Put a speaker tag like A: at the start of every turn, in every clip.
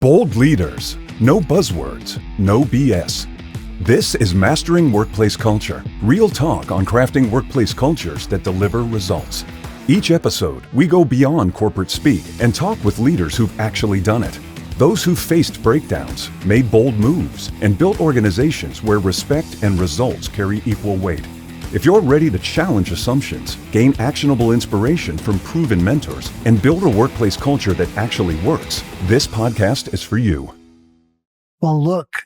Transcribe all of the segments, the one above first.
A: Bold leaders, no buzzwords, no BS. This is Mastering Workplace Culture, real talk on crafting workplace cultures that deliver results. Each episode, we go beyond corporate speak and talk with leaders who've actually done it. Those who've faced breakdowns, made bold moves, and built organizations where respect and results carry equal weight. If you're ready to challenge assumptions, gain actionable inspiration from proven mentors, and build a workplace culture that actually works, this podcast is for you.
B: Well, look,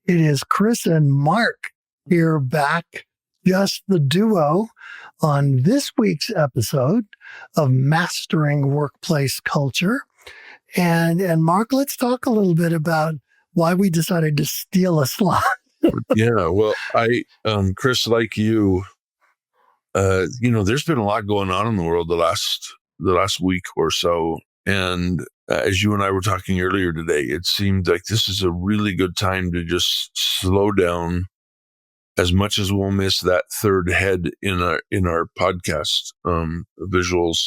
B: it is Chris and Mark here back, just the duo, on this week's episode of Mastering Workplace Culture. And Mark, let's talk a little bit about why we decided to steal a slot.
C: Yeah, well, Chris, like you, there's been a lot going on in the world the last week or so, and as you and I were talking earlier today, it seemed like this is a really good time to just slow down. As much as we'll miss that third head in our podcast visuals,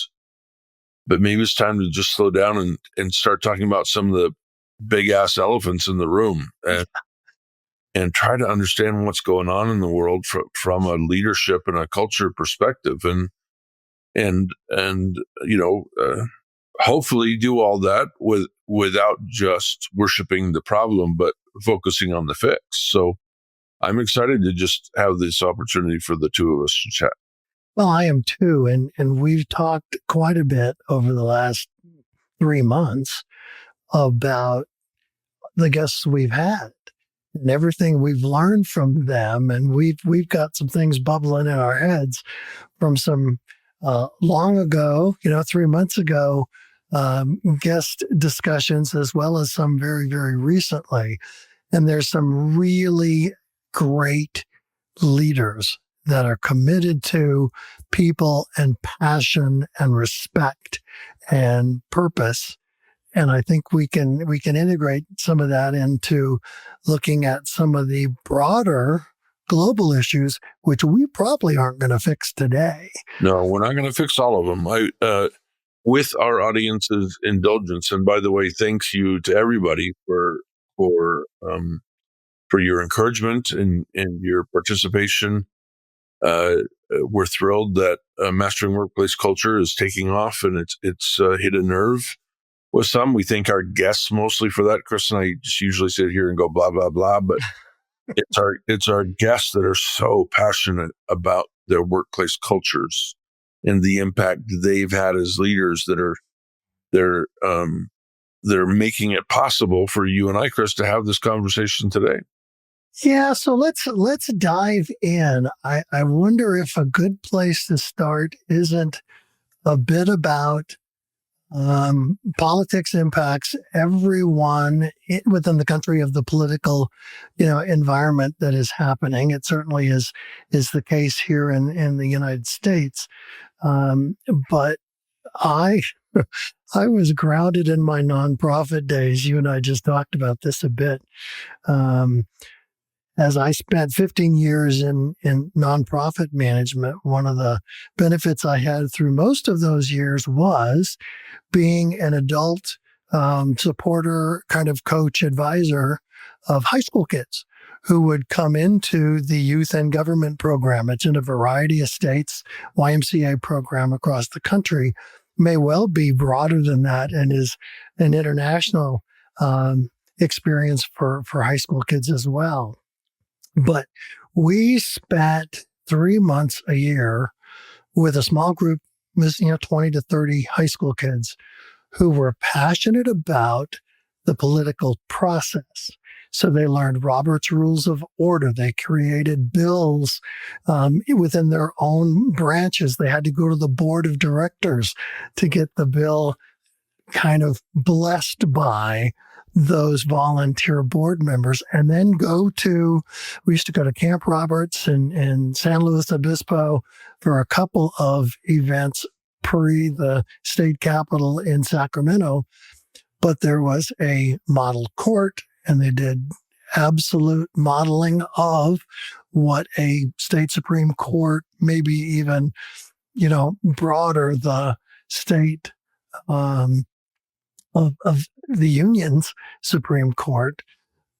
C: but maybe it's time to just slow down and start talking about some of the big ass elephants in the room. And try to understand what's going on in the world from a leadership and a culture perspective, and hopefully do all that without just worshiping the problem, but focusing on the fix. So I'm excited to just have this opportunity for the two of us to chat.
B: Well, I am too, and we've talked quite a bit over the last 3 months about the guests we've had and everything we've learned from them. And we've got some things bubbling in our heads from some long ago, 3 months ago, guest discussions, as well as some very, very recently. And there's some really great leaders that are committed to people and passion and respect and purpose. And I think we can integrate some of that into looking at some of the broader global issues, which we probably aren't going to fix today.
C: No, we're not going to fix all of them. With our audience's indulgence, and by the way, thanks you to everybody for your encouragement and your participation. We're thrilled that Mastering Workplace Culture is taking off, and it's hit a nerve with some. We thank our guests mostly for that. Chris and I just usually sit here and go blah, blah, blah, but it's our guests that are so passionate about their workplace cultures and the impact they've had as leaders that they're making it possible for you and I, Chris, to have this conversation today.
B: Yeah, so let's dive in. I wonder if a good place to start isn't a bit about politics impacts everyone within the country of the political, environment that is happening. It certainly is the case here in the United States. But I was grounded in my nonprofit days. You and I just talked about this a bit. As I spent 15 years in nonprofit management, one of the benefits I had through most of those years was being an adult supporter, kind of coach, advisor of high school kids who would come into the youth and government program. It's in a variety of states, YMCA program across the country, may well be broader than that and is an international experience for high school kids as well. But we spent 3 months a year with a small group, 20 to 30 high school kids who were passionate about the political process. So they learned Robert's Rules of Order. They created bills within their own branches. They had to go to the board of directors to get the bill kind of blessed by those volunteer board members, and then we used to go to Camp Roberts in San Luis Obispo for a couple of events pre the state capitol in Sacramento. But there was a model court, and they did absolute modeling of what a state Supreme Court, maybe even, broader, the state of the union's Supreme Court,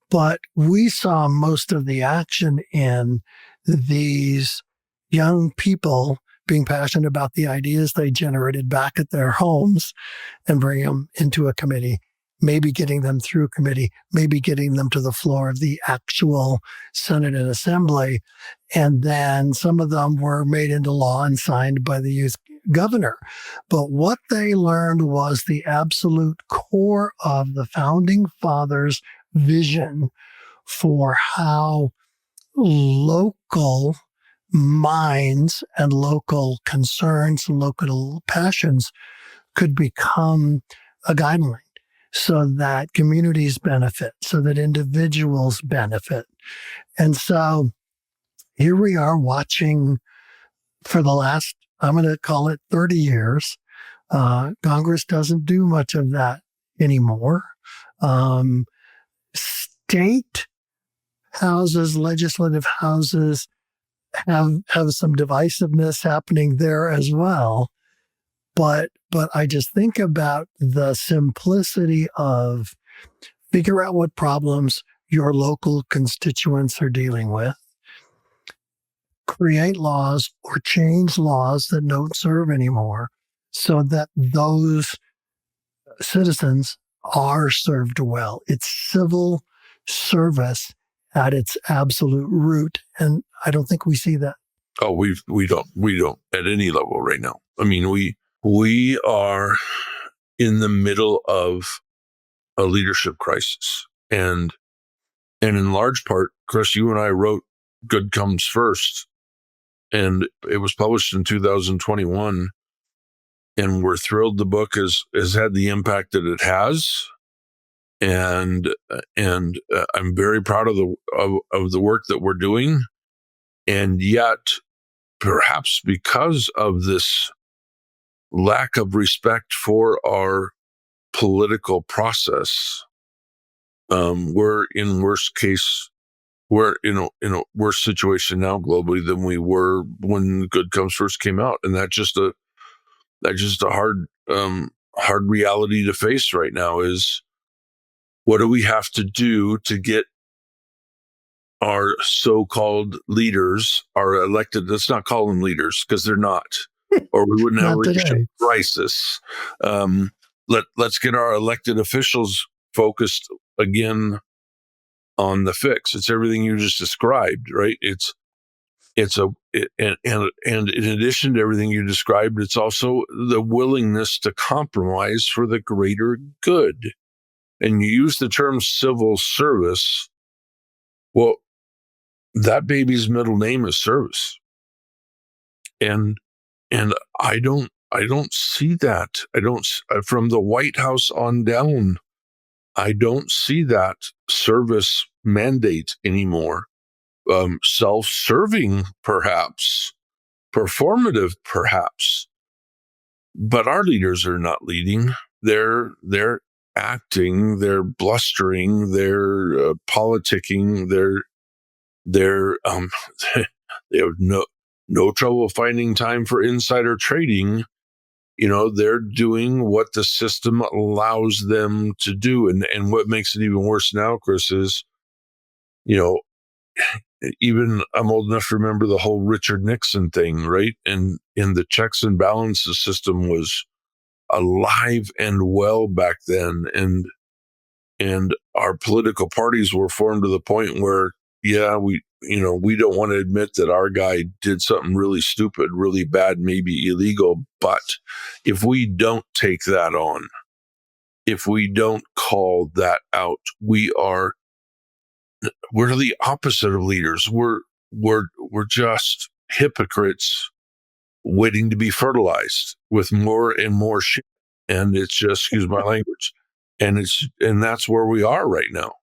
B: but we saw most of the action in these young people being passionate about the ideas they generated back at their homes and bring them into a committee, maybe getting them through committee, maybe getting them to the floor of the actual Senate and Assembly. And then some of them were made into law and signed by the youth governor. But what they learned was the absolute core of the founding fathers' vision for how local minds and local concerns and local passions could become a guideline so that communities benefit, so that individuals benefit. And so here we are watching for the last, I'm going to call it 30 years. Congress doesn't do much of that anymore. State houses, legislative houses have some divisiveness happening there as well. But I just think about the simplicity of figure out what problems your local constituents are dealing with, create laws or change laws that don't serve anymore so that those citizens are served well. It's civil service at its absolute root. And I don't think we see that.
C: Oh, we don't at any level right now. I mean, we are in the middle of a leadership crisis. And in large part, Chris, you and I wrote Good Comes First, and it was published in 2021. And we're thrilled the book has had the impact that it has. And I'm very proud of the work that we're doing. And yet, perhaps because of this lack of respect for our political process, we're in we're in a worse situation now globally than we were when Good Comes First came out, and that's just a hard reality to face right now. Is what do we have to do to get our so-called leaders, our elected, let's not call them leaders because they're not, or we wouldn't have a leadership crisis. Let's get our elected officials focused again on the fix. It's everything you just described, right? And in addition to everything you described, it's also the willingness to compromise for the greater good. And you use the term civil service. Well, that baby's middle name is service. And I don't see that. From the White House on down, I don't see that service mandate anymore. Self-serving, perhaps, performative, perhaps, but our leaders are not leading. They're acting. They're blustering. They're politicking. They have no trouble finding time for insider trading. You know, they're doing what the system allows them to do. And what makes it even worse now, Chris, is, you know, even I'm old enough to remember the whole Richard Nixon thing, right? And the checks and balances system was alive and well back then. And our political parties were formed to the point where, yeah, we don't want to admit that our guy did something really stupid, really bad, maybe illegal. But if we don't take that on, if we don't call that out, we're the opposite of leaders. We're just hypocrites waiting to be fertilized with more and more shit. And it's just, excuse my language. And that's where we are right now.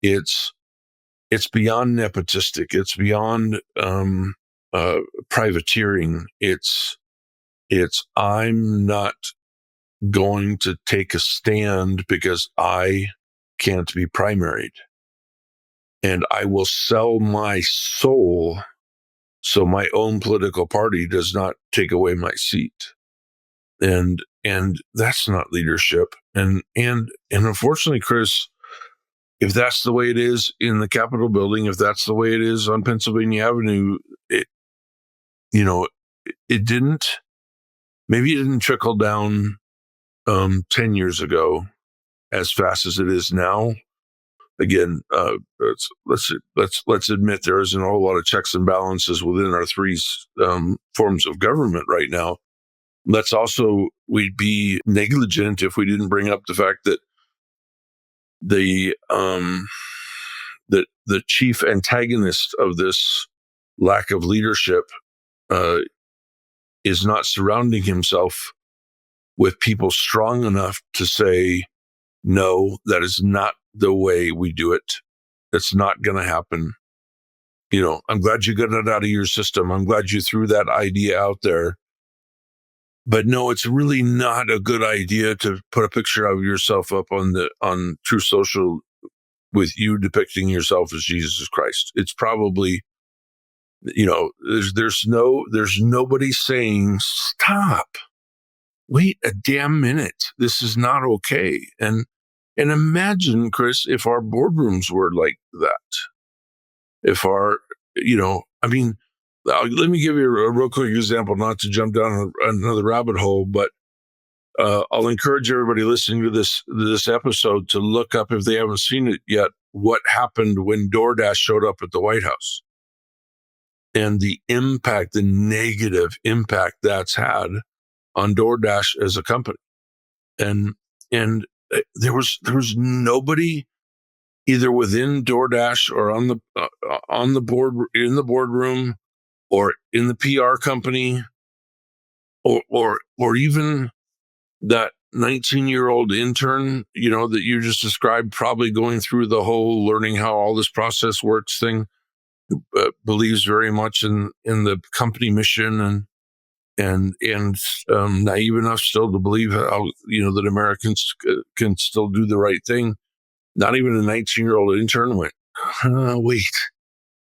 C: It's beyond nepotistic. It's beyond privateering. It's I'm not going to take a stand because I can't be primaried. And I will sell my soul so my own political party does not take away my seat. And and that's not leadership. And unfortunately, Chris, if that's the way it is in the Capitol building, if that's the way it is on Pennsylvania Avenue, it didn't trickle down 10 years ago as fast as it is now. Again, let's admit there isn't a whole lot of checks and balances within our three forms of government right now. We'd be negligent if we didn't bring up the fact that the chief antagonist of this lack of leadership is not surrounding himself with people strong enough to say, no, that is not the way we do it. It's not going to happen. I'm glad you got it out of your system. I'm glad you threw that idea out there. But no, it's really not a good idea to put a picture of yourself up on True Social with you depicting yourself as Jesus Christ. It's probably, there's nobody saying, stop, wait a damn minute. This is not okay. And imagine, Chris, if our boardrooms were like that. If our, let me give you a real quick example, not to jump down another rabbit hole, but I'll encourage everybody listening to this episode to look up, if they haven't seen it yet, what happened when DoorDash showed up at the White House and the negative impact that's had on DoorDash as a company. And there was nobody either within DoorDash or on the board, in the boardroom, or in the PR company, or even that 19-year-old intern, that you just described, probably going through the whole learning how all this process works thing, believes very much in the company mission and naive enough still to believe how, that Americans can still do the right thing. Not even a 19-year-old intern went, wait,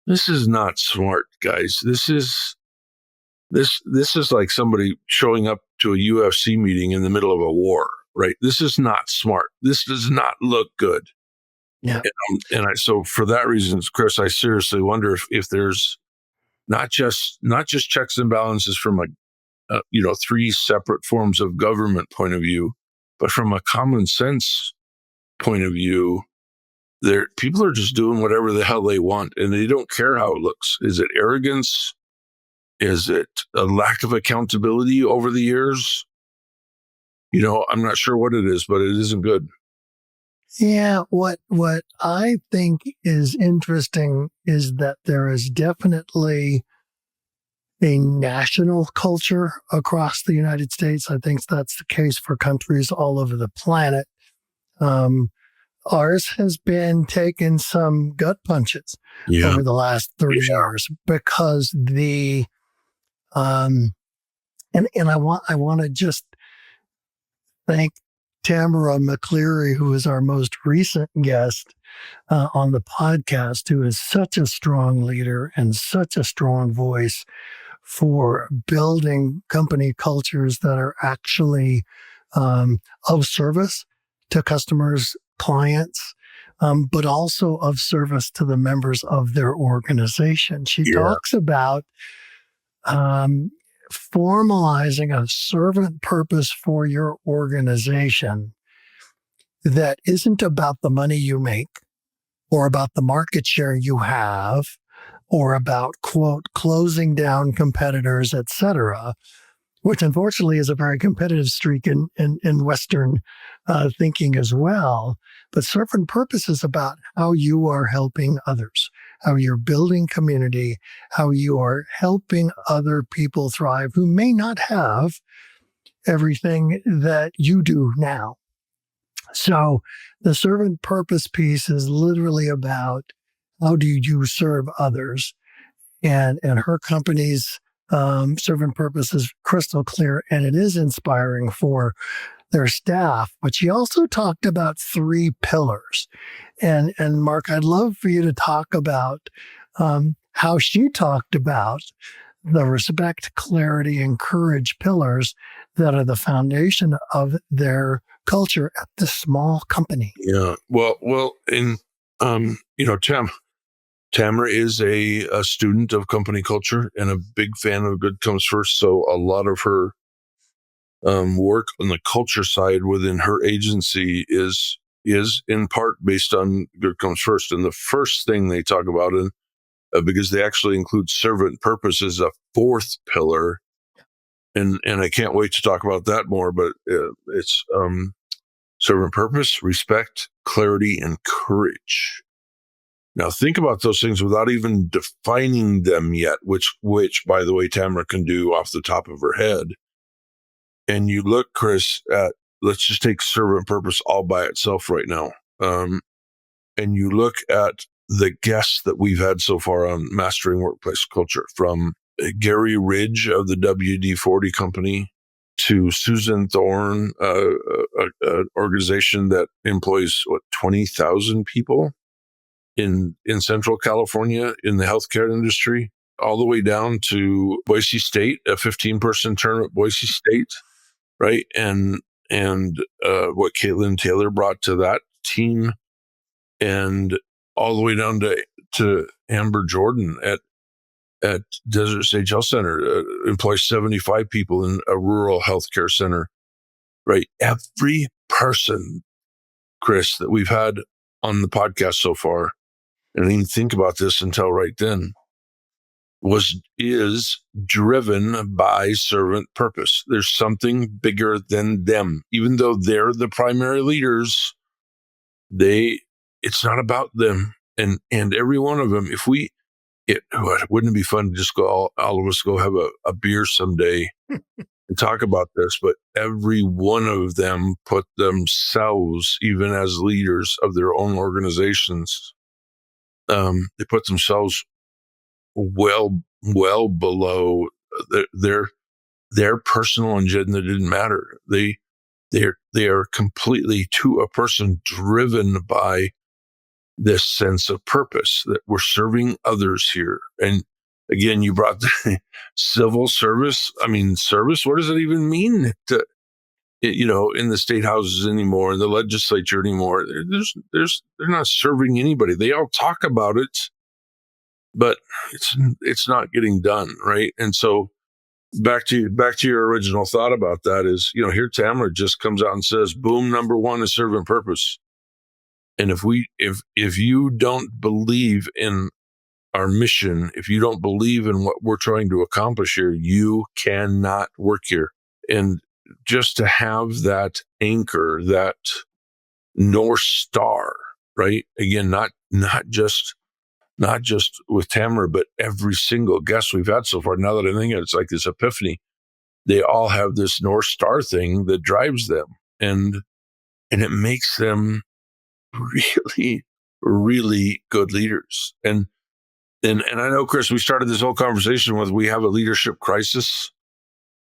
C: this is not smart, guys. This is like somebody showing up to a UFC meeting in the middle of a war, right? This is not smart. This does not look good.
B: Yeah.
C: So for that reason, Chris, I seriously wonder if there's not just checks and balances from three separate forms of government point of view, but from a common sense point of view, people are just doing whatever the hell they want, and they don't care how it looks. Is it arrogance? Is it a lack of accountability over the years? I'm not sure what it is, but it isn't good.
B: Yeah, what I think is interesting is that there is definitely a national culture across the United States. I think that's the case for countries all over the planet. Ours has been taking some gut punches over the last 30 years because and I want to just thank Tamara McCleary, who is our most recent guest on the podcast, who is such a strong leader and such a strong voice for building company cultures that are actually of service to customers, clients, but also of service to the members of their organization. She talks about formalizing a servant purpose for your organization that isn't about the money you make or about the market share you have or about, quote, closing down competitors, et cetera, which unfortunately is a very competitive streak in Western thinking as well. But servant purpose is about how you are helping others, how you're building community, how you are helping other people thrive who may not have everything that you do now. So the servant purpose piece is literally about how do you serve others, and her company's servant purpose is crystal clear, and it is inspiring for their staff. But she also talked about 3 pillars. And Mark, I'd love for you to talk about how she talked about the respect, clarity, and courage pillars that are the foundation of their culture at this small company.
C: Yeah. Well, and Tamara is a student of company culture and a big fan of Good Comes First. So a lot of her work on the culture side within her agency is in part based on Good Comes First. And the first thing they talk about, because they actually include servant purpose as a fourth pillar, and I can't wait to talk about that more. But it's servant purpose, respect, clarity, and courage. Now, think about those things without even defining them yet, which, by the way, Tamara can do off the top of her head. And you look, Chris, at, let's just take servant purpose all by itself right now. And you look at the guests that we've had so far on Mastering Workplace Culture, from Gary Ridge of the WD-40 company to Susan Thorne, an organization that employs 20,000 people in Central California in the healthcare industry, all the way down to Boise State, a 15-person term at Boise State, right? And what Caitlin Taylor brought to that team, and all the way down to Amber Jordan at Desert Stage Health Center, employs 75 people in a rural healthcare center, right? Every person, Chris, that we've had on the podcast so far, and I didn't think about this until right then, is driven by servant purpose. There's something bigger than them. Even though they're the primary leaders, it's not about them. And every one of them, wouldn't it be fun to just go, all of us go have a beer someday and talk about this? But every one of them put themselves, even as leaders of their own organizations, they put themselves well below their personal agenda. Didn't matter. They are completely, to a person, driven by this sense of purpose that we're serving others here. And again, you brought the civil service. I mean, service, what does it even mean to, in the state houses anymore, in the legislature anymore? They're not serving anybody. They all talk about it, but it's not getting done, right? And so back to your original thought about that is, here Tamara just comes out and says, boom, number one is servant purpose. And if you don't believe in our mission, if you don't believe in what we're trying to accomplish here, you cannot work here. And just to have that anchor, that North Star, right? Again, not just with Tamara, but every single guest we've had so far. Now that I think it's like this epiphany, they all have this North Star thing that drives them, and it makes them really, really good leaders. And I know, Chris, we started this whole conversation with, we have a leadership crisis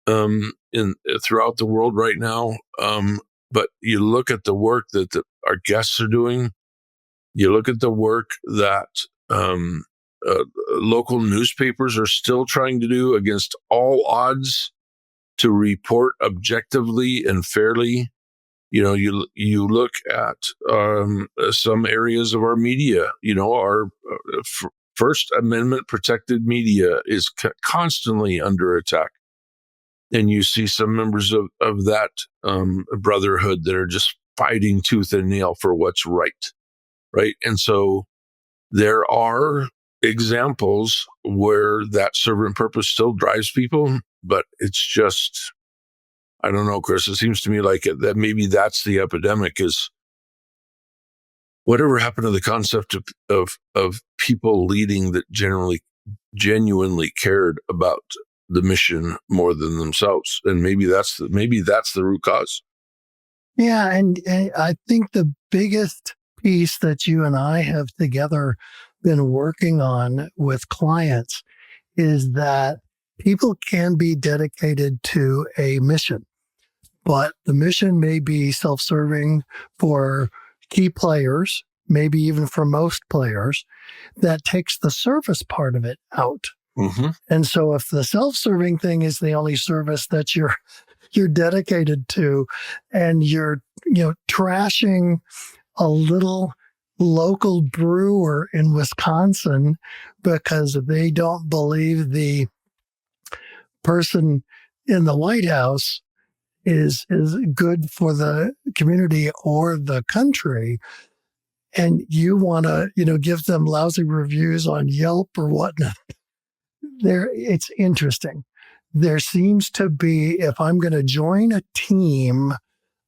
C: throughout the world right now. But you look at the work that our guests are doing. You look at the work that local newspapers are still trying to do against all odds to report objectively and fairly. You look at some areas of our media. Our First Amendment protected media is constantly under attack, and you see some members of that brotherhood that are just fighting tooth and nail for what's right. And so there are examples where that servant purpose still drives people, but it's just, I don't know, Chris, it seems to me like that maybe that's the epidemic, is whatever happened to the concept of people leading that genuinely cared about the mission more than themselves. And maybe that's the root cause.
B: Yeah. And I think the biggest piece that you and I have together been working on with clients is that people can be dedicated to a mission, but the mission may be self-serving for key players, maybe even for most players. That takes the service part of it out.
C: Mm-hmm.
B: And so if the self-serving thing is the only service that you're you're dedicated to, and you're, trashing a little local brewer in Wisconsin because they don't believe the person in the White House is good for the community or the country, and you want to give them lousy reviews on Yelp or whatnot. It's interesting. There seems to be, if I'm going to join a team,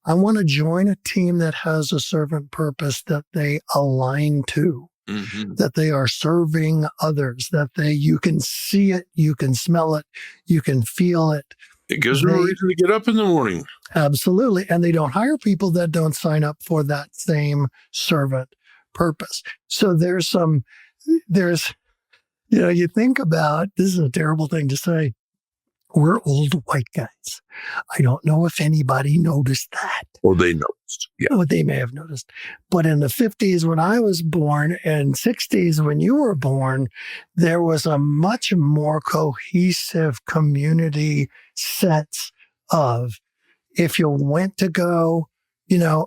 B: I want to join a team that has a servant purpose that they align to, that they are serving others, that you can see it, you can smell it, you can feel it.
C: It gives them a reason to get up in the morning.
B: Absolutely. And they don't hire people that don't sign up for that same servant purpose. So you think about, this is a terrible thing to say, we're old white guys. I don't know if anybody noticed that.
C: Well, they noticed. Yeah.
B: Oh, they may have noticed. But in the 50s when I was born and 60s when you were born, there was a much more cohesive community sense of, if you went to go,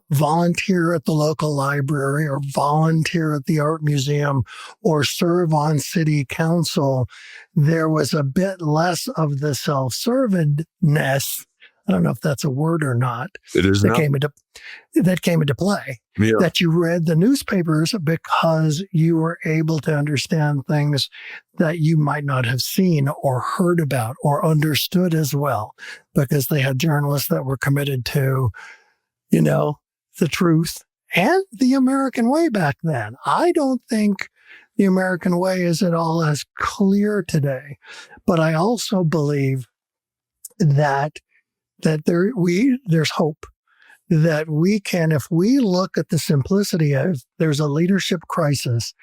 B: volunteer at the local library or volunteer at the art museum or serve on city council, there was a bit less of the self-servedness. I don't know if that's a word or not.
C: It is
B: that came into play.
C: Yeah.
B: That you read the newspapers because you were able to understand things that you might not have seen or heard about or understood as well, because they had journalists that were committed to the truth and the American way back then. I don't think the American way is at all as clear today, but I also believe that there's hope, that we can, if we look at the simplicity of, there's a leadership crisis,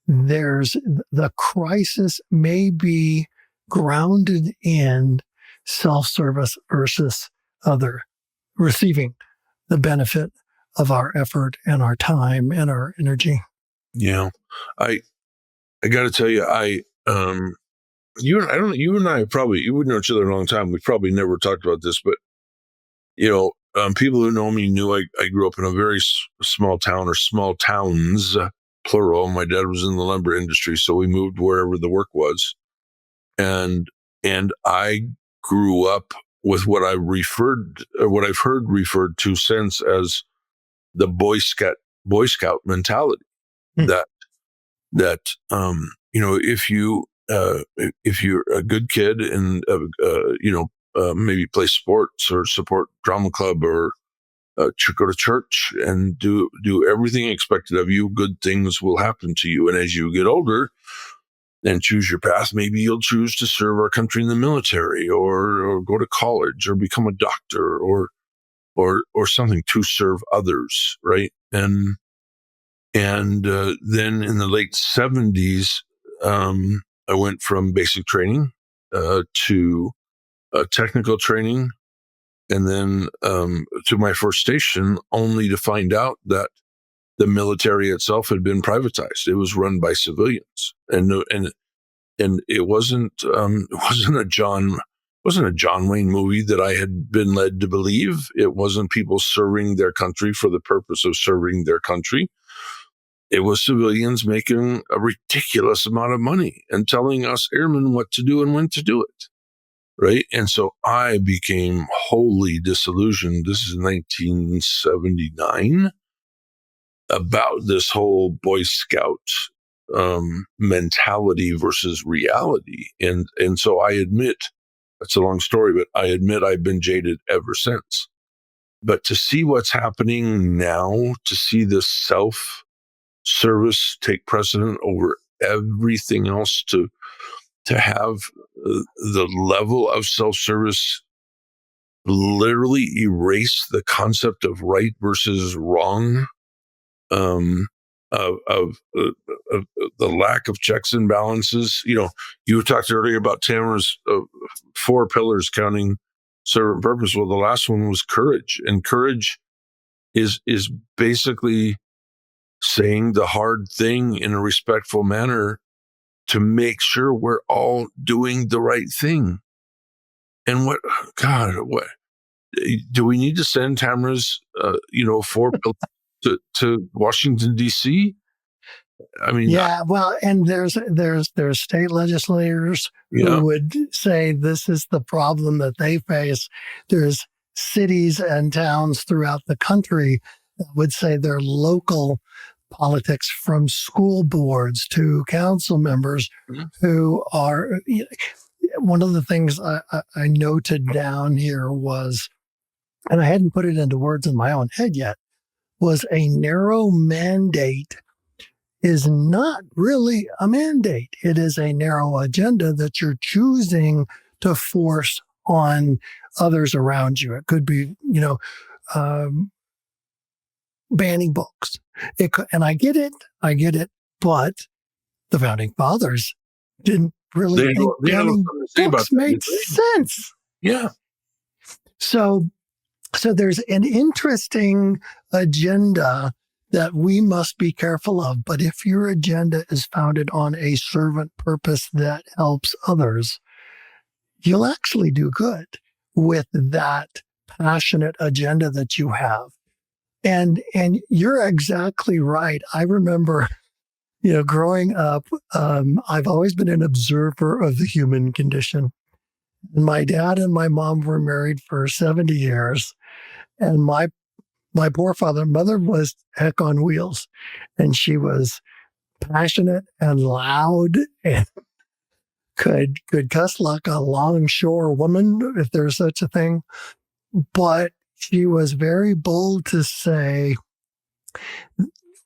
B: the crisis may be grounded in self-service versus receiving the benefit of our effort and our time and our energy.
C: Yeah. I got to tell you, you and I probably, we've known each other a long time. We've probably never talked about this, but people who know me knew I grew up in a very small town, or small towns, plural. My dad was in the lumber industry, so we moved wherever the work was. And I grew up with what I've heard referred to since as the Boy Scout mentality. That if you're a good kid and maybe play sports or support drama club or go to church and do everything expected of you, good things will happen to you. And as you get older and choose your path, maybe you'll choose to serve our country in the military or go to college or become a doctor or something to serve others, right? And then in the late 70s, I went from basic training to technical training, and then to my first station, only to find out that the military itself had been privatized. It was run by civilians, and it wasn't a John Wayne movie that I had been led to believe. It wasn't people serving their country for the purpose of serving their country. It was civilians making a ridiculous amount of money and telling us airmen what to do and when to do it. Right. And so I became wholly disillusioned. This is 1979, about this whole Boy Scout mentality versus reality. And so I admit, that's a long story, but I admit I've been jaded ever since. But to see what's happening now, to see this self-service take precedent over everything else, to have the level of self-service literally erase the concept of right versus wrong, of the lack of checks and balances. You talked earlier about Tamara's 4 pillars counting servant purpose. Well, the last one was courage, and courage is basically saying the hard thing in a respectful manner to make sure we're all doing the right thing. And what do we need to send Tamara's, four to Washington D.C.? I mean,
B: yeah, well, and there's state legislators who would say this is the problem that they face. There's cities and towns throughout the country that would say their local politics, from school boards to council members, who are. One of the things I noted down here was, and I hadn't put it into words in my own head yet, was a narrow mandate is not really a mandate. It is a narrow agenda that you're choosing to force on others around you. It could be, banning books. And I get it, but the founding fathers didn't really think banning books made sense.
C: Yeah.
B: So there's an interesting agenda that we must be careful of. But if your agenda is founded on a servant purpose that helps others, you'll actually do good with that passionate agenda that you have. And you're exactly right. I remember, growing up, I've always been an observer of the human condition. And my dad and my mom were married for 70 years. And my poor mother was heck on wheels, and she was passionate and loud and could cuss like a longshore woman, if there's such a thing. But she was very bold to say,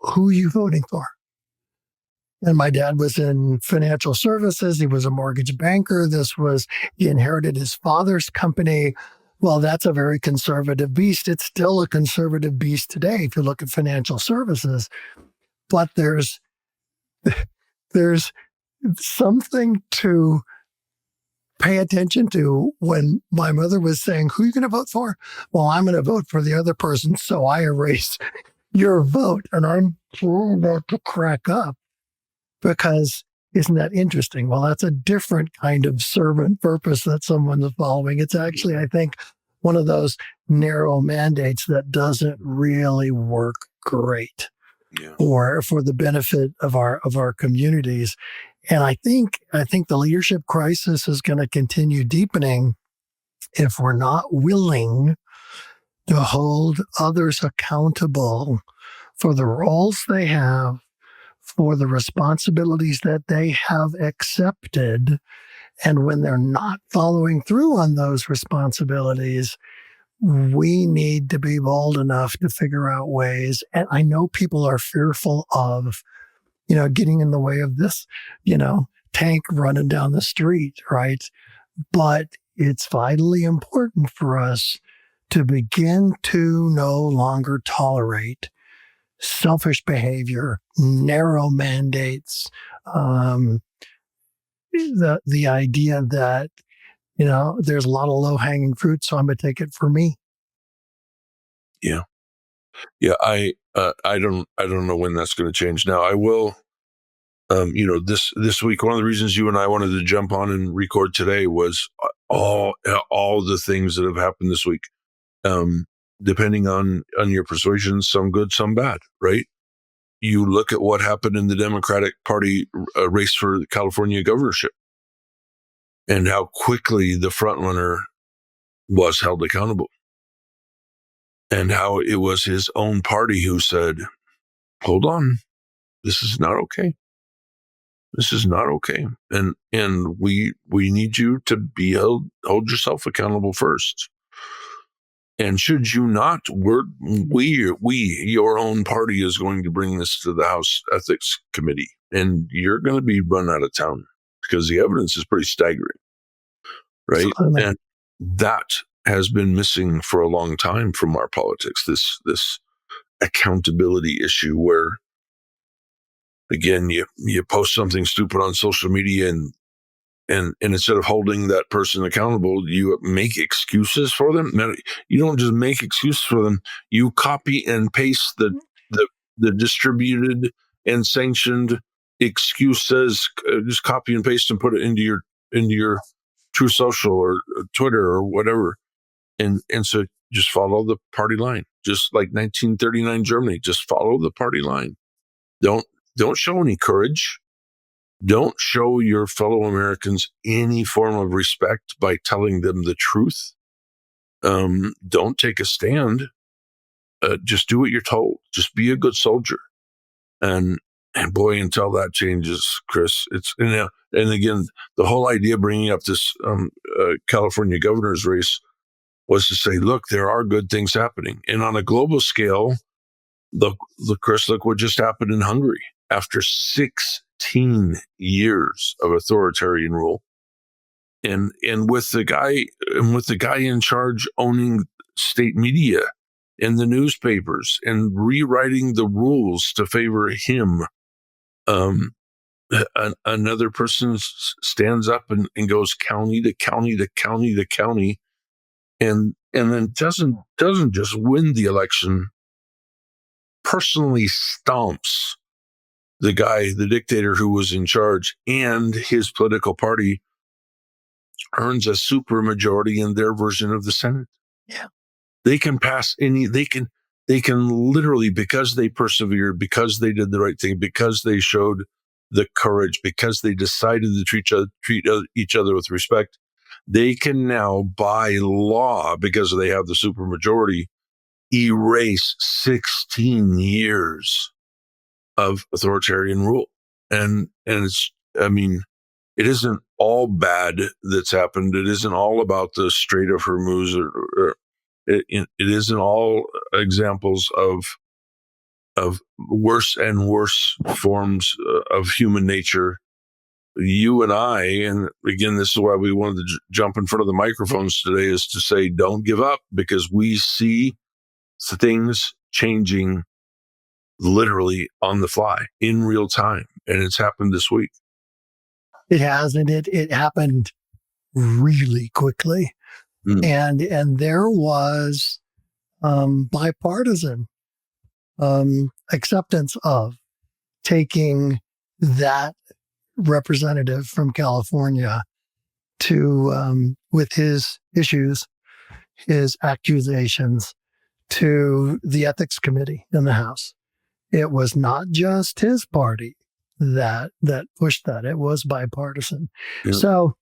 B: who are you voting for? And my dad was in financial services. He was a mortgage banker. He inherited his father's company. Well, that's a very conservative beast. It's still a conservative beast today if you look at financial services. But there's something to pay attention to when my mother was saying, who are you going to vote for? Well, I'm going to vote for the other person, so I erase your vote. And I'm about to crack up because isn't that interesting? Well, that's a different kind of servant purpose that someone's following. It's actually, I think, one of those narrow mandates that doesn't really work great or for the benefit of our communities. And I think the leadership crisis is going to continue deepening if we're not willing to hold others accountable for the roles they have, for the responsibilities that they have accepted. And when they're not following through on those responsibilities, we need to be bold enough to figure out ways. And I know people are fearful of, getting in the way of this, tank running down the street, right? But it's vitally important for us to begin to no longer tolerate selfish behavior, narrow mandates, the idea that, there's a lot of low-hanging fruit, so I'm going to take it for me.
C: Yeah. Yeah. I don't know when that's going to change. Now I will, this week, one of the reasons you and I wanted to jump on and record today was all the things that have happened this week. Depending on your persuasion, some good, some bad, right? You look at what happened in the Democratic Party race for the California governorship and how quickly the frontrunner was held accountable and how it was his own party who said, hold on, this is not okay. This is not okay. And we need you to hold yourself accountable first. And should you not, your own party is going to bring this to the House Ethics Committee, and you're going to be run out of town because the evidence is pretty staggering, right? Absolutely. And that has been missing for a long time from our politics, this accountability issue where, again, you post something stupid on social media and instead of holding that person accountable, you make excuses for them. Now, you don't just make excuses for them. You copy and paste the distributed and sanctioned excuses. Just copy and paste and put it into your True Social or Twitter or whatever. And so just follow the party line. Just like 1939 Germany, just follow the party line. Don't show any courage. Don't show your fellow Americans any form of respect by telling them the truth. Don't take a stand. Just do what you're told. Just be a good soldier. And boy, until that changes, Chris, it's, and again, the whole idea of bringing up this California governor's race was to say, look, there are good things happening. And on a global scale, Chris, look what just happened in Hungary after 16 years of authoritarian rule. And with the guy in charge owning state media and the newspapers and rewriting the rules to favor him, another person stands up and goes county to county to county to county, and then doesn't just win the election, personally stomps the dictator who was in charge, and his political party earns a supermajority in their version of the Senate.
B: Yeah.
C: They can pass they can literally, because they persevered, because they did the right thing, because they showed the courage, because they decided to treat each other with respect, they can now, by law, because they have the supermajority, erase 16 years of authoritarian rule. And it's, I mean, it isn't all bad that's happened. It isn't all about the Strait of Hormuz, or it isn't all examples of worse and worse forms of human nature. You and I, and again, this is why we wanted to jump in front of the microphones today, is to say, don't give up, because we see things changing literally on the fly in real time. And it's happened this week.
B: It has, and it happened really quickly. And there was bipartisan acceptance of taking that representative from California to, with his issues, his accusations, to the ethics committee in the House. It was not just his party that pushed that. It was bipartisan. Yeah. So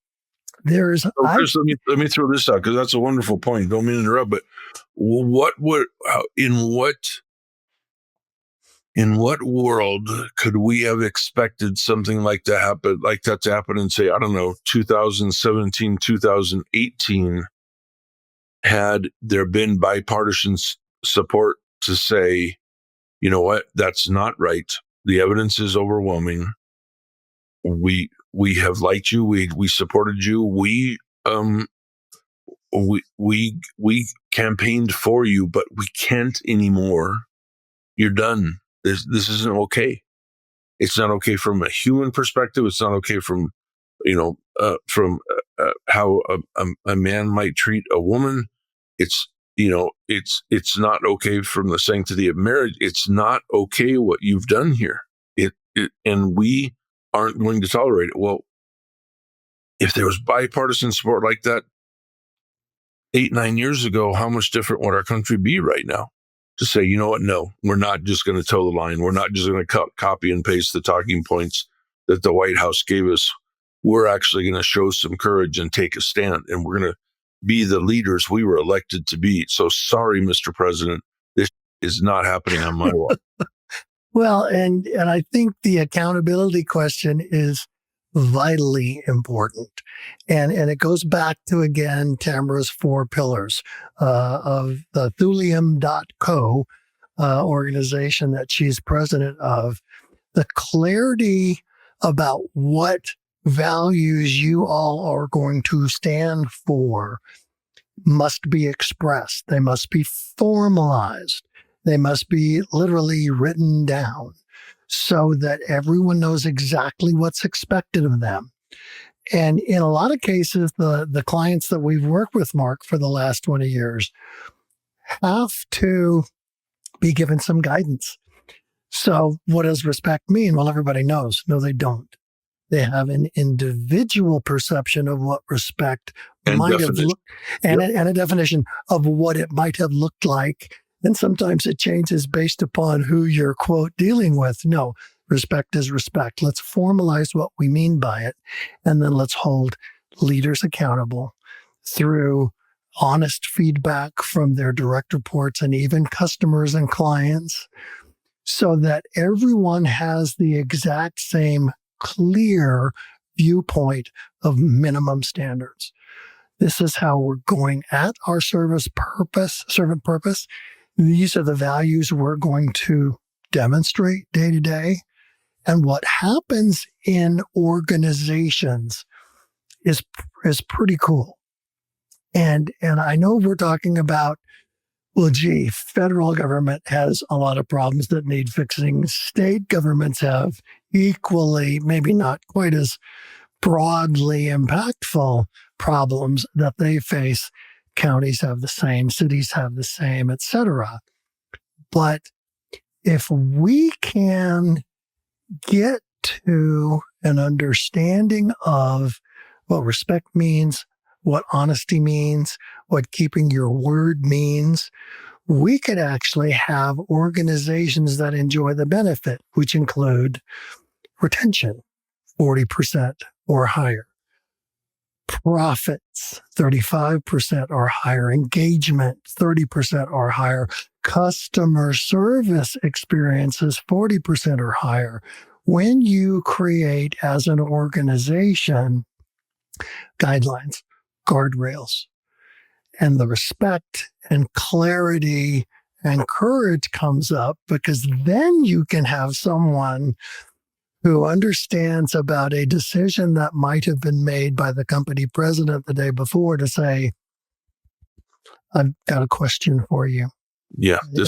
B: there's...
C: Chris, let me throw this out, because that's a wonderful point. Don't mean to interrupt, but in what world could we have expected something like that to happen in, say, I don't know, 2017, 2018, had there been bipartisan support to say, you know what, that's not right. The evidence is overwhelming. We have liked you. We supported you. We campaigned for you, but we can't anymore. You're done. This isn't okay. It's not okay from a human perspective. It's not okay from how a man might treat a woman. It's not okay from the sanctity of marriage. It's not okay what you've done here. And we aren't going to tolerate it. Well, if there was bipartisan support like that 8-9 years ago, how much different would our country be right now? To say, you know what? No, we're not just going to toe the line. We're not just going to copy and paste the talking points that the White House gave us. We're actually going to show some courage and take a stand, and we're going to be the leaders we were elected to be. So sorry, Mr. President, this is not happening on my watch.
B: Well, and I think the accountability question is vitally important. And it goes back to, again, Tamara's 4 pillars of the Thulium.co organization that she's president of. The clarity about what values you all are going to stand for must be expressed. They must be formalized. They must be literally written down so that everyone knows exactly what's expected of them. And in a lot of cases, the clients that we've worked with, Mark, for the last 20 years have to be given some guidance. So what does respect mean? Well, everybody knows. No, they don't. They have an individual perception of what respect
C: And
B: might have
C: definition.
B: looked, and a definition of what it might have looked like. And sometimes it changes based upon who you're, quote, dealing with. No, respect is respect. Let's formalize what we mean by it. And then let's hold leaders accountable through honest feedback from their direct reports and even customers and clients, so that everyone has the exact same clear viewpoint of minimum standards. This is how we're going at our servant purpose. These are the values we're going to demonstrate day to day. And what happens in organizations is pretty cool. And I know we're talking about, well, gee, federal government has a lot of problems that need fixing. State governments have equally, maybe not quite as broadly impactful problems that they face. Counties have the same, cities have the same, etc. But if we can get to an understanding of what respect means, what honesty means, what keeping your word means, we could actually have organizations that enjoy the benefit, which include retention, 40% or higher, profits, 35% or higher, engagement, 30% or higher, customer service experiences, 40% or higher. When you create as an organization guidelines, guardrails, and the respect and clarity and courage comes up, because then you can have someone who understands about a decision that might have been made by the company president the day before to say, I've got a question for you.
C: Yeah. And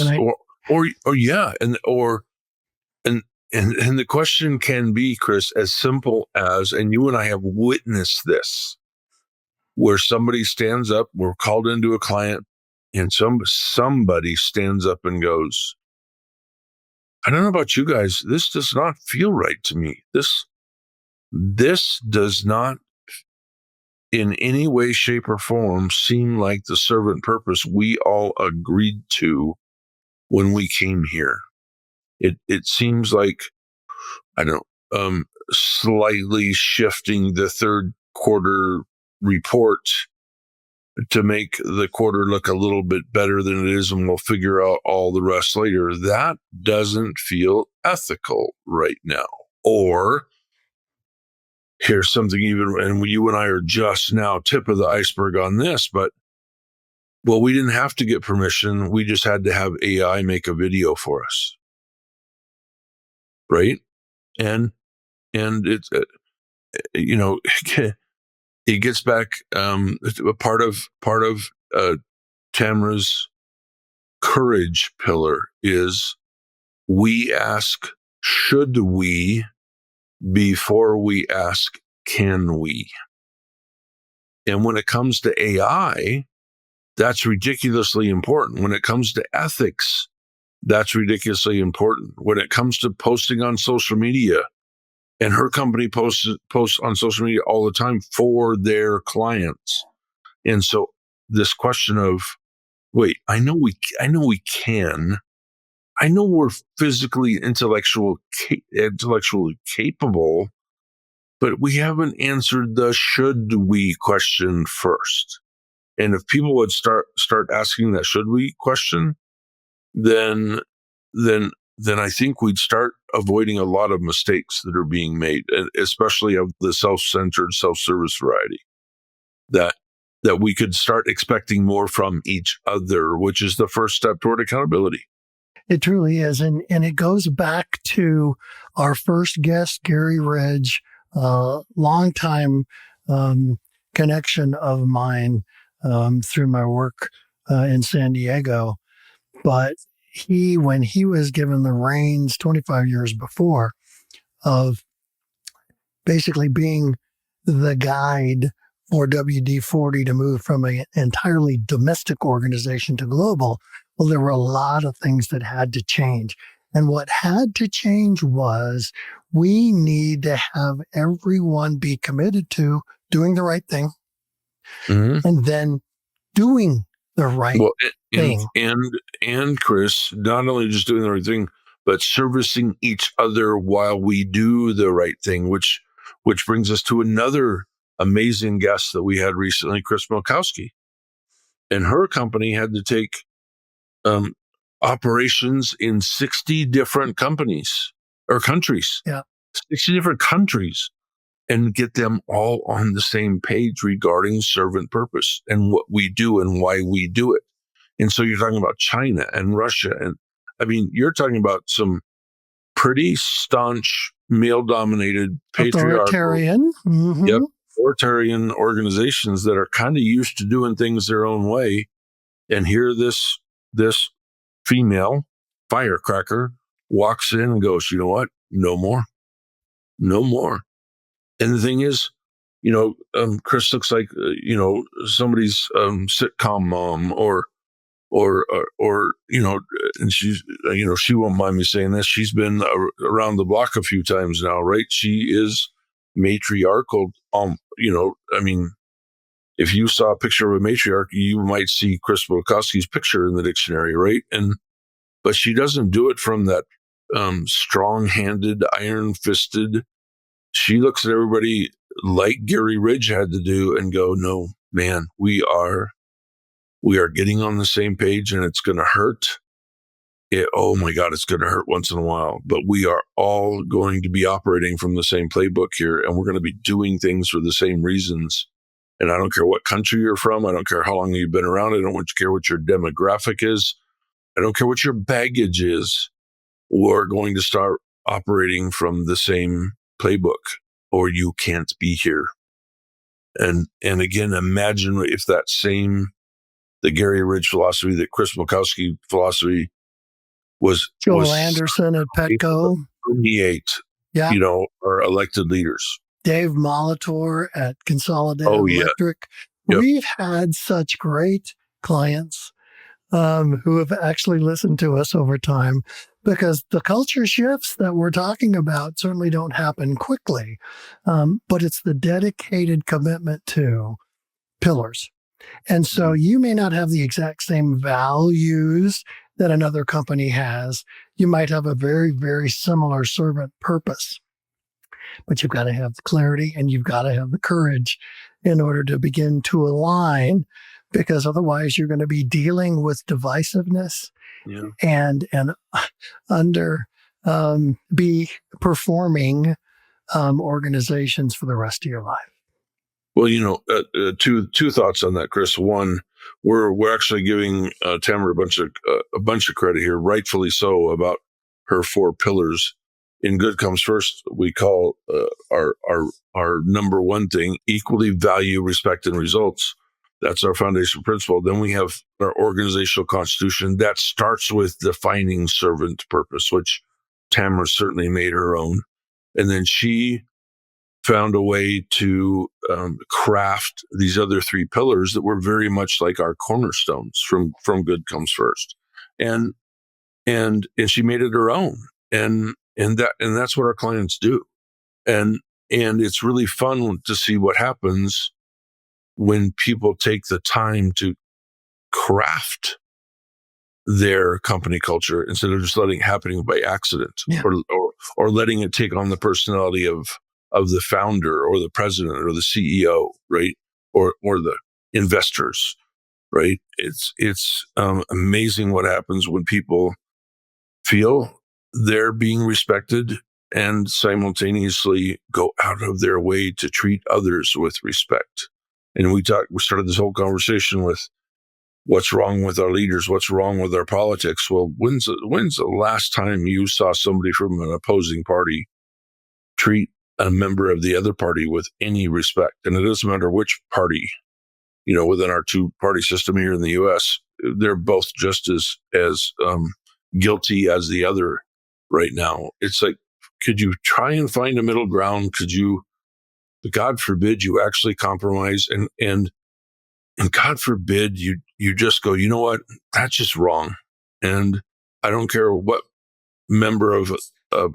C: the question can be, Chris, as simple as, and you and I have witnessed this, where somebody stands up, we're called into a client, and somebody stands up and goes, I don't know about you guys, this does not feel right to me. This does not in any way, shape, or form seem like the servant purpose we all agreed to when we came here. It seems like, I don't know, slightly shifting the third quarter report to make the quarter look a little bit better than it is, and we'll figure out all the rest later. That doesn't feel ethical right now. Or here's something even, and you and I are just now tip of the iceberg on this, but, well, we didn't have to get permission. We just had to have AI make a video for us. Right? And it's, it gets back, part of Tamra's courage pillar is we ask, should we, before we ask, can we? And when it comes to AI, that's ridiculously important. When it comes to ethics, that's ridiculously important. When it comes to posting on social media, and her company posts on social media all the time for their clients. And so this question of, wait, I know we can. I know we're physically, intellectually capable, but we haven't answered the should we question first. And if people would start asking that should we question, then I think we'd start avoiding a lot of mistakes that are being made, especially of the self-centered, self-service variety, that we could start expecting more from each other, which is the first step toward accountability.
B: It truly is. And it goes back to our first guest, Gary Ridge, longtime connection of mine through my work in San Diego. But when he was given the reins 25 years before of basically being the guide for WD-40 to move from an entirely domestic organization to global, well, there were a lot of things that had to change. And what had to change was we need to have everyone be committed to doing the right thing and then doing the right thing.
C: And Chris, not only just doing the right thing, but servicing each other while we do the right thing, which brings us to another amazing guest that we had recently, Chris Milkowski. And her company had to take operations in 60 different companies or countries.
B: Yeah.
C: 60 different countries, and get them all on the same page regarding servant purpose and what we do and why we do it. And so you're talking about China and Russia. And I mean, you're talking about some pretty staunch, male-dominated,
B: authoritarian.
C: Authoritarian organizations that are kind of used to doing things their own way. And here this female firecracker walks in and goes, you know what? No more. No more. And the thing is, Chris looks like, somebody's sitcom mom or, and she's, she won't mind me saying this. She's been around the block a few times now, right? She is matriarchal. If you saw a picture of a matriarch, you might see Chris Wilkowski's picture in the dictionary, right? But she doesn't do it from that strong-handed, iron-fisted. She looks at everybody like Gary Ridge had to do and go, no, man, we are getting on the same page, and it's going to hurt. Oh my God, it's going to hurt once in a while, but we are all going to be operating from the same playbook here, and we're going to be doing things for the same reasons. And I don't care what country you're from. I don't care how long you've been around. I don't care what your demographic is. I don't care what your baggage is. We're going to start operating from the same playbook, or you can't be here. And again, imagine if the Gary Ridge philosophy, the Chris Milkowski philosophy was
B: Joel Anderson at Petco.
C: Permeate, our elected leaders.
B: Dave Molitor at Consolidated Electric.
C: Yep.
B: We've had such great clients who have actually listened to us over time, because the culture shifts that we're talking about certainly don't happen quickly, but it's the dedicated commitment to pillars. And so you may not have the exact same values that another company has. You might have a very, very similar servant purpose, but you've got to have the clarity and you've got to have the courage in order to begin to align, because otherwise you're going to be dealing with divisiveness and be performing organizations for the rest of your life.
C: Well, two thoughts on that, Chris. One, we're actually giving Tamara a bunch of credit here, rightfully so, about her 4 pillars. In Good Comes First, we call our number one thing equally value, respect, and results. That's our foundational principle. Then we have our organizational constitution that starts with defining servant purpose, which Tamara certainly made her own. And then she found a way to craft these other 3 pillars that were very much like our cornerstones from Good Comes First. And she made it her own. And that's what our clients do. And it's really fun to see what happens when people take the time to craft their company culture instead of just letting it happen by accident, or letting it take on the personality of the founder or the president or the CEO, right? Or the investors, right? It's amazing what happens when people feel they're being respected and simultaneously go out of their way to treat others with respect. And we started this whole conversation with what's wrong with our leaders, what's wrong with our politics. Well, when's the last time you saw somebody from an opposing party treat a member of the other party with any respect? And it doesn't matter which party, within our 2-party system here in the U.S., they're both just as guilty as the other right now. It's like, could you try and find a middle ground? God forbid you actually compromise and God forbid you just go, you know what, that's just wrong. And I don't care what member of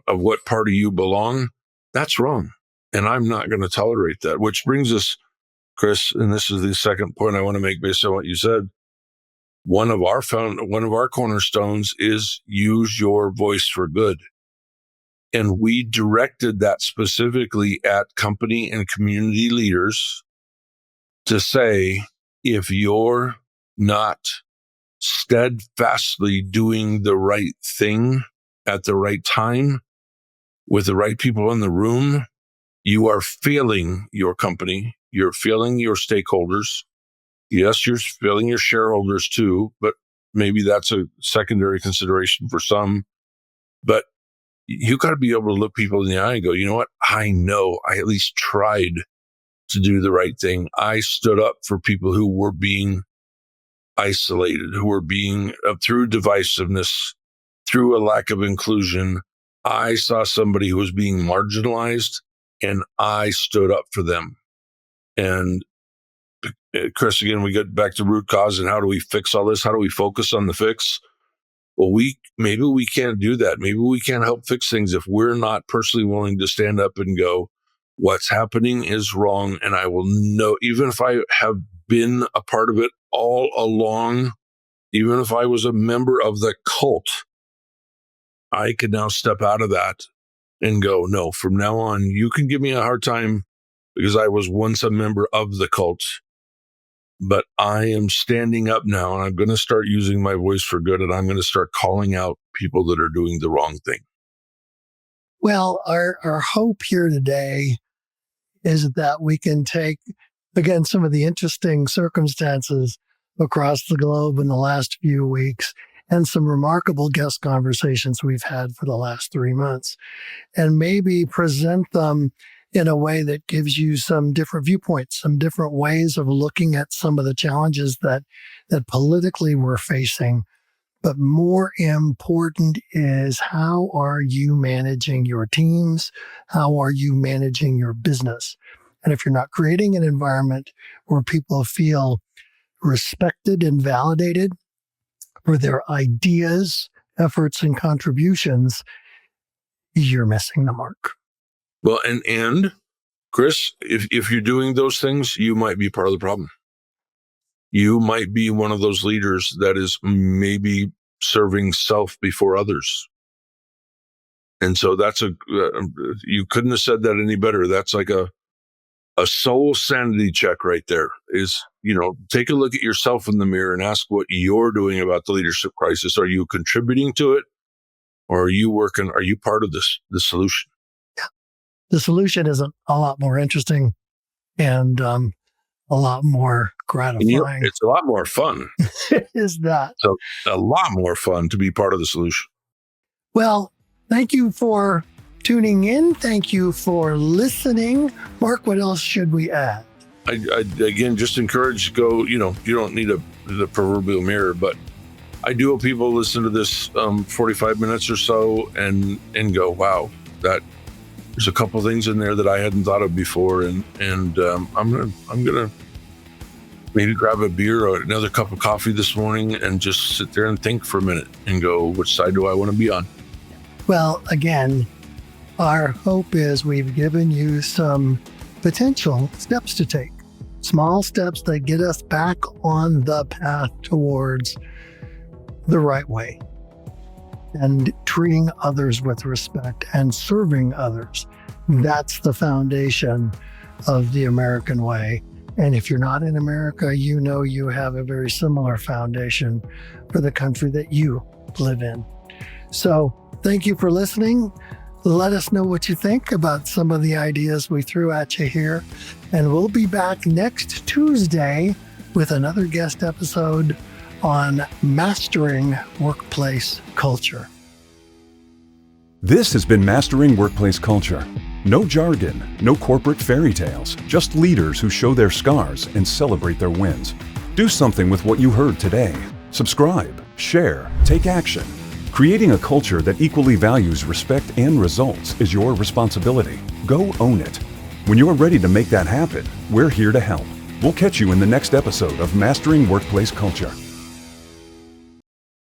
C: what party you belong, that's wrong. And I'm not going to tolerate that, which brings us, Chris, and this is the second point I want to make based on what you said. One of our cornerstones is use your voice for good. And we directed that specifically at company and community leaders to say, if you're not steadfastly doing the right thing at the right time with the right people in the room, you are failing your company. You're failing your stakeholders. Yes, you're failing your shareholders too, but maybe that's a secondary consideration for some. But you got to be able to look people in the eye and go, you know what? I know I at least tried to do the right thing. I stood up for people who were being isolated, who were being through divisiveness, through a lack of inclusion. I saw somebody who was being marginalized and I stood up for them. And Chris, again, we get back to root cause and how do we fix all this? How do we focus on the fix? Well, maybe we can't do that. Maybe we can't help fix things if we're not personally willing to stand up and go, what's happening is wrong. And I will know, even if I have been a part of it all along, even if I was a member of the cult, I could now step out of that and go, no, from now on, you can give me a hard time because I was once a member of the cult, but I am standing up now and I'm going to start using my voice for good, and I'm going to start calling out people that are doing the wrong thing.
B: Well, our hope here today is that we can take, again, some of the interesting circumstances across the globe in the last few weeks and some remarkable guest conversations we've had for the last 3 months, and maybe present them in a way that gives you some different viewpoints, some different ways of looking at some of the challenges that politically we're facing. But more important is, how are you managing your teams? How are you managing your business? And if you're not creating an environment where people feel respected and validated for their ideas, efforts, and contributions, you're missing the mark.
C: Well, and Chris, if you're doing those things, you might be part of the problem. You might be one of those leaders that is maybe serving self before others. And so that's you couldn't have said that any better. That's like a soul sanity check right there is, take a look at yourself in the mirror and ask what you're doing about the leadership crisis. Are you contributing to it, or are you part of the solution?
B: The solution is a lot more interesting and a lot more gratifying.
C: It's a lot more fun.
B: It is that.
C: So a lot more fun to be part of the solution.
B: Well, thank you for tuning in. Thank you for listening. Mark, what else should we add?
C: I again, just encourage, you don't need the proverbial mirror, but I do hope people listen to this 45 minutes or so and go, wow, there's a couple things in there that I hadn't thought of before, and I'm gonna maybe grab a beer or another cup of coffee this morning and just sit there and think for a minute and go, which side do I want to be on?
B: Well, again, our hope is we've given you some potential steps to take, small steps that get us back on the path towards the right way, and treating others with respect and serving others. That's the foundation of the American way. And if you're not in America, you have a very similar foundation for the country that you live in. So thank you for listening. Let us know what you think about some of the ideas we threw at you here. And we'll be back next Tuesday with another guest episode on mastering workplace culture.
A: This has been Mastering Workplace Culture. No jargon, no corporate fairy tales, just leaders who show their scars and celebrate their wins. Do something with what you heard today. Subscribe, share, take action. Creating a culture that equally values respect and results is your responsibility. Go own it. When you're ready to make that happen, we're here to help. We'll catch you in the next episode of Mastering Workplace Culture.